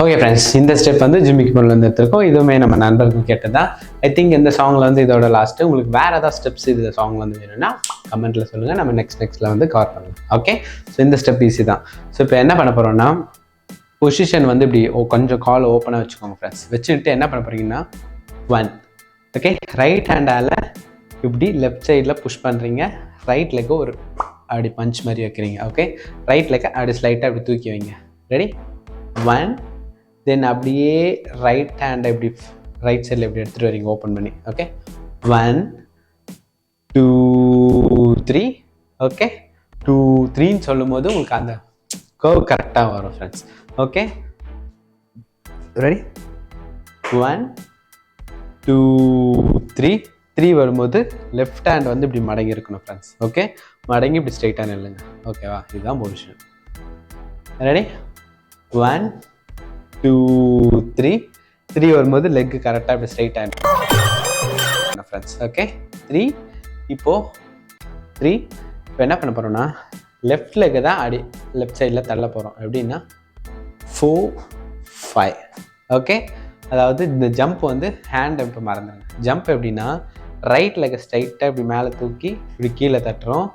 Okay friends, இந்த step வந்து ஜிமிக்கி பொண்ணுலேருந்து எடுத்திருக்கோம். இதுவுமே நம்ம நண்பருக்கு கேட்டதா. ஐ திங்க் இந்த சாங்கில் வந்து இதோட லாஸ்ட்டு. உங்களுக்கு வேறு ஏதாவது ஸ்டெப்ஸ் இந்த சாங்கில் வந்து வேணும்னா கமெண்ட்டில் சொல்லுங்கள். நம்ம நெக்ஸ்ட்டில் வந்து கவர் பண்ணலாம். ஓகே, ஸோ இந்த ஸ்டெப் ஈஸி தான். ஸோ இப்போ என்ன பண்ண போகிறோம்னா, பொசிஷன் வந்து இப்படி கொஞ்சம் கால் ஓப்பனாக வச்சுக்கோங்க ஃப்ரெண்ட்ஸ். வச்சுக்கிட்டு என்ன பண்ண போகிறீங்கன்னா 1. ஓகே, ரைட் ஹேண்டால் இப்படி லெஃப்ட் சைடில் புஷ் பண்ணுறீங்க. ரைட் லெக்கை ஒரு அப்படி பஞ்ச் மாதிரி வைக்கிறீங்க. ஓகே, ரைட் லெக்கை அப்படி ஸ்லைட்டாக அப்படி தூக்கி வைங்க. ரெடி? 1. தென் அப்படியே ரைட் ஹேண்டை இப்படி ரைட் சைடில் இப்படி எடுத்துகிட்டு வரீங்க ஓப்பன் பண்ணி. ஓகே, 1 2 3. ஓகே, 2 3ன்னு சொல்லும் போது உங்களுக்கு அந்த கர்வ் கரெக்டாக வரும் ஃப்ரெண்ட்ஸ். Okay, ready? 1 2 3. 3 வரும்போது லெஃப்ட் ஹேண்ட் வந்து இப்படி மடங்கி இருக்கணும் ஃப்ரெண்ட்ஸ். ஓகே, மடங்கி இப்படி ஸ்ட்ரைட்டாக நில்லுங்க. ஓகேவா? இதுதான் பொசிஷன். ரெடி? 1 2 3. 3 வரும்போது லெக்கு கரெக்டாக இப்படி ஸ்ட்ரைட் ஹேண்ட் ஃப்ரெண்ட்ஸ். ஓகே, 3. இப்போது 3. இப்போ என்ன பண்ண போகிறோம்னா லெஃப்ட் லெக்கு தான் அடி லெஃப்ட் சைடில் தள்ள போகிறோம். எப்படின்னா 4 5. ஓகே, அதாவது இந்த ஜம்ப் வந்து ஹேண்ட் இப்போ மறந்துடுங்க. ஜம்ப் எப்படின்னா ரைட் லெக்கை ஸ்ட்ரைட்டாக இப்படி மேலே தூக்கி இப்படி கீழே தட்டுறோம்.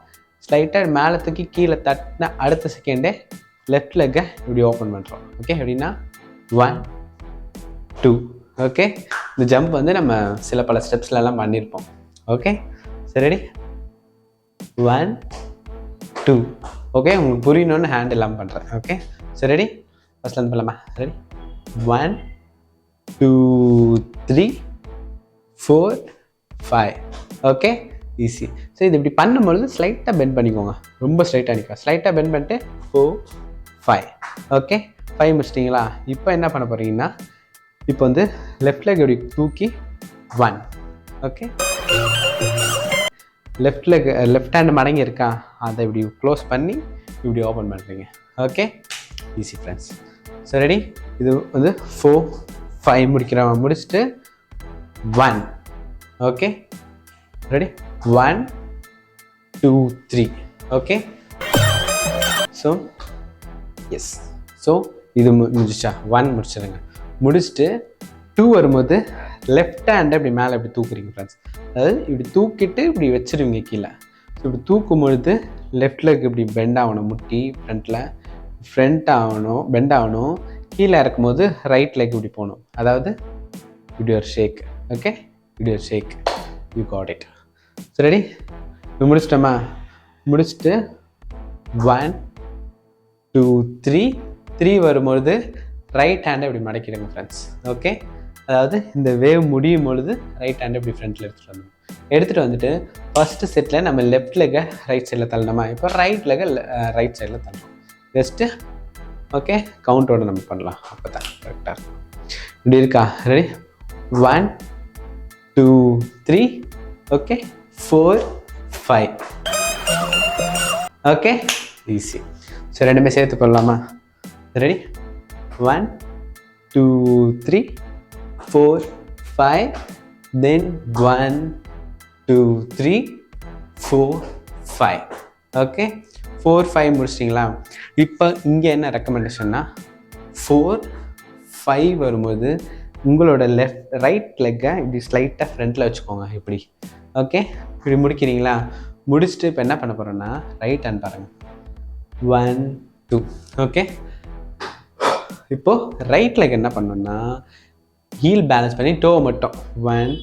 ஸ்ட்ரைட்டாக மேலே தூக்கி கீழே தட்டின அடுத்த செகண்டே லெஃப்ட் லெக்கை இப்படி ஓப்பன் பண்ணுறோம். ஓகே, எப்படின்னா 1 2. ஓகே, இந்த ஜம்ப் வந்து நம்ம பல ஸ்டெப்ஸ்லாம் பண்ணியிருப்போம். ஓகே, சரி, ரெடி? 1 2. ஓகே, உங்களுக்கு புரியணுன்னு ஹேண்ட் எல்லாம் பண்ணுறேன். ஓகே, சரி, ரெடி? ஃபர்ஸ்ட்லேருந்து பண்ணலாமா? ரெடி? 1 2 3 4 5. Okay, easy. ஸோ இது இப்படி பண்ணும்பொழுது ஸ்லைட்டாக பெண்ட் பண்ணிக்கோங்க. ரொம்ப ஸ்ட்ரைட்டாக நிற்கும். ஸ்லைட்டாக பெண்ட் பண்ணிட்டு 4 5. ஓகே, 5 முடிச்சிட்டிங்களா? இப்போ என்ன பண்ண போகிறீங்கன்னா இப்போ வந்து லெஃப்ட் லெக் இப்படி தூக்கி 1. ஓகே, லெஃப்ட் ஹேண்ட் மடங்கி இருக்கா, அதை இப்படி க்ளோஸ் பண்ணி இப்படி ஓப்பன் பண்ணுறீங்க. Okay, easy friends. So ready? இது வந்து 4 5 முடிச்சுட்டு 1. Okay, ready? 1 2 3. Okay, so yes. So இது முடிச்சா 1 முடிச்சிடுங்க. முடிச்சுட்டு 2 வரும்போது லெஃப்ட் ஹேண்டை இப்படி மேலே இப்படி தூக்குறீங்க ஃப்ரெண்ட்ஸ். அதாவது இப்படி தூக்கிட்டு இப்படி வச்சுருவீங்க கீழே. ஸோ இப்படி தூக்கும் பொழுது லெஃப்ட் லெக் இப்படி பெண்ட் ஆகணும். முட்டி பெண்ட் ஆகணும். கீழே இறக்கும்போது ரைட் லெக் இப்படி போகணும். அதாவது இப்படி ஒரு ஷேக். ஓகே, இப்படி ஒரு shake. You got it. So ready? இப்போ முடிச்சிட்டோமா? முடிச்சுட்டு 1 2 3. 3 வரும்பொழுது ரைட் ஹேண்டை இப்படி மடக்கிடுங்க ஃப்ரெண்ட்ஸ். ஓகே, அதாவது இந்த வேவ் முடியும் பொழுது ரைட் ஹேண்டை இப்படி ஃப்ரண்ட்டில் எடுத்துகிட்டு வந்துட்டு ஃபஸ்ட்டு செட்டில் நம்ம லெஃப்ட் லெக்கை ரைட் சைடில் தள்ளணுமா? இப்போ ரைட் லெக்கை ரைட் சைடில் தள்ளணும். ஜஸ்ட்டு ஓகே, கவுண்டோடு நம்ம பண்ணலாம். அப்போ தான் கரெக்டாக இருக்கும். இப்படி இருக்கா? Ready? 1 2 3. Okay, 4 5. Okay, easy. So ரெண்டுமே சேர்த்து கொள்ளலாமா? ரெடி? 1 2 3 4 5. தென் 1 2 3 4 5. ஓகே, 4 5 முடிச்சிட்டிங்களா? இப்போ இங்கே என்ன ரெக்கமெண்டேஷன்னா 4 5 வரும்போது உங்களோட ரைட் லெக்கை இப்படி ஸ்லைட்டாக ஃப்ரண்ட்டில் வச்சுக்கோங்க. இப்படி. ஓகே, இப்படி முடிக்கிறீங்களா? முடிச்சுட்டு இப்போ என்ன பண்ண போகிறோன்னா ரைட் ஹேண்ட் பாருங்கள். 1 2. ஓகே, இப்போது ரைட் லெக் என்ன பண்ணணும்னா ஹீல் பேலன்ஸ் பண்ணி டோ மட்டும் 1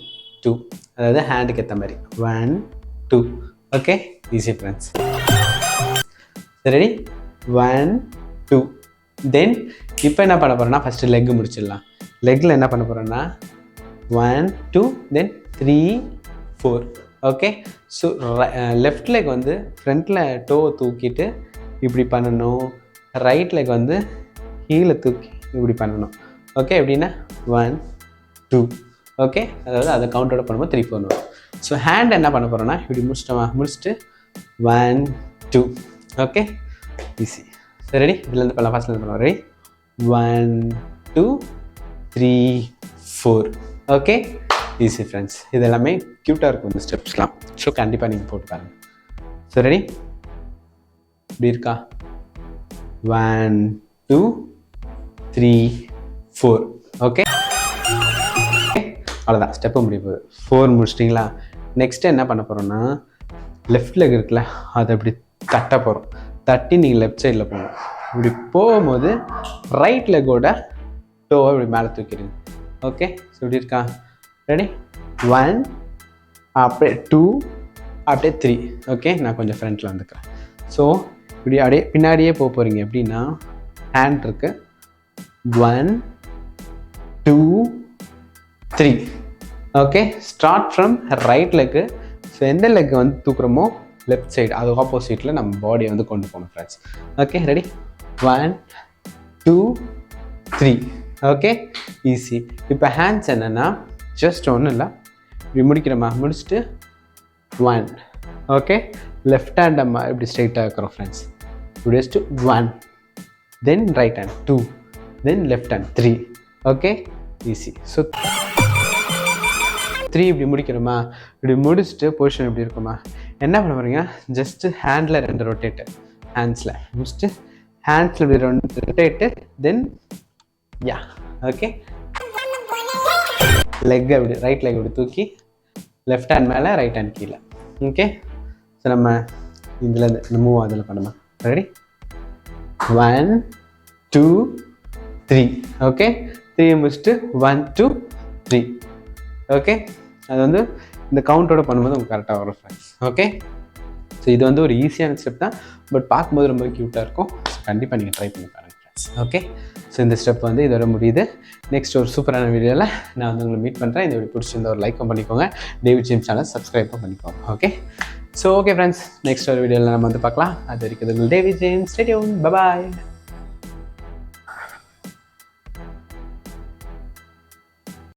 2. அதாவது ஹேண்டுக்கு ஏற்ற மாதிரி 1 2. Okay, easy friends. ரெடி? 1 2. தென் இப்போ என்ன பண்ண போகிறோன்னா ஃபஸ்ட்டு லெக்கு முடிச்சிடலாம். லெக்கில் என்ன பண்ண போகிறோன்னா 1 2 தென் 3 4. ஓகே, ஸோ லெஃப்ட் லெக் வந்து ஃப்ரண்ட்டில் டோவை தூக்கிட்டு இப்படி பண்ணணும். ரைட் லெக் வந்து ஹீலை தூக்கி இப்படி பண்ணணும். ஓகே, எப்படின்னா 1 2. ஓகே, அதாவது அதை கவுண்டோட பண்ணும்போது 3 4 வரும். ஸோ ஹேண்ட் என்ன பண்ண போகிறோன்னா இப்படி முடிச்சுட்டு 1 2. Okay, easy. சரி, ரெடி? இதுலேருந்து பண்ணலாம். ஃபஸ்ட்லேருந்து பண்ணலாம். ரெடி? 1 2 3 4. Okay, easy friends. இது எல்லாமே க்யூட்டாக இருக்கும் இந்த ஸ்டெப்ஸ்லாம். ஸோ கண்டிப்பாக நீங்கள் போட்டு பாருங்கள். So ready? இப்படி இருக்கா? 1 2 3 4. ஓகே, அவ்வளோதான், ஸ்டெப்பு முடிய போகுது. 4 முடிச்சிட்டிங்களா? நெக்ஸ்ட்டு என்ன பண்ண போகிறோன்னா, லெஃப்ட் லெக் இருக்குல்ல, அதை அப்படி தட்ட போகிறோம். தட்டி நீங்கள் லெஃப்ட் சைடில் போகணும். இப்படி போகும்போது ரைட் லெக்கோட டோவை இப்படி மேலே தூக்கிடுங்க. ஓகே, ஸோ இப்படி இருக்கா? ரெடி? 1, அப்படியே 2, அப்படியே 3. ஓகே, நான் கொஞ்சம் ஃப்ரண்ட்டில் வந்துக்கிறேன். ஸோ இப்படி அப்படியே பின்னாடியே போக போகிறீங்க. எப்படின்னா ஹேண்ட் இருக்குது, 1, 2, 3. Okay, start from right leg. So எந்த லெக்கு வந்து தூக்குறோமோ லெஃப்ட் சைடு அது ஆப்போசிட்டில் நம்ம பாடியை வந்து கொண்டு போகணும் friends. Okay, ready? 1, 2, 3. Okay, easy. இப்போ ஹேண்ட்ஸ் என்னென்னா ஜஸ்ட் ஒன்றும் இல்லை, இப்படி முடிக்கிறோமா, முடிச்சுட்டு 1. ஓகே, லெஃப்ட் ஹேண்ட் நம்ம இப்படி ஸ்ட்ரைட்டாக இருக்கிறோம் ஃப்ரெண்ட்ஸ். இப்படி வச்சுட்டு 1, then right hand 2, then left hand 3. Okay, easy. So 3 இப்படி முடிக்கிறோமா, இப்படி முடிச்சுட்டு பொசிஷன் எப்படி இருக்குமா, என்ன பண்ண போகிறீங்க, ஜஸ்ட்டு ஹேண்டில் 2 ரொட்டேட்டு, ஹேண்ட்ஸில் முடிச்சுட்டு ஹேண்ட்ஸில் இப்படி 2 ரொட்டேட்டு, தென் யா. ஓகே, லெக் அப்படி ரைட் லெக் இப்படி தூக்கி லெஃப்ட் ஹேண்ட் மேலே ரைட் ஹேண்ட் கீழே. ஓகே, ஸோ நம்ம இதில் இந்த மூவ் அதில் பண்ணலாம். ரெடி? 1, 2, 3. ஓகே, 3 முடிச்சுட்டு 1, 2, 3. ஓகே, அது வந்து இந்த கவுண்டோட பண்ணும்போது உங்களுக்கு கரெக்டாக வரும் ஃப்ரெண்ட்ஸ். ஓகே, ஸோ இது வந்து ஒரு ஈஸியான ஸ்டெப் தான், பட் பார்க்கும்போது ரொம்ப க்யூட்டாக இருக்கும். ஸோ கண்டிப்பாக நீங்கள் ட்ரை பண்ணி பாருங்கள் ஃப்ரெண்ட்ஸ். ஓகே, ஸோ இந்த ஸ்டெப் வந்து இதோட முடியுது. நெக்ஸ்ட் ஒரு சூப்பரான வீடியோவில் நான் வந்து உங்களை மீட் பண்ணுறேன். இந்த வீடியோ பிடிச்சிருந்த ஒரு லைக்கும் பண்ணிக்கோங்க, டேவிட் ஜேம்ஸ் சேனல் சப்ஸ்கிரைப்பும் பண்ணிக்கோங்க. Okay, so okay friends, next ஒரு வீடியோவில் நம்ம வந்து பார்க்கலாம். அது வரைக்கும் David James, stay tune, bye bye.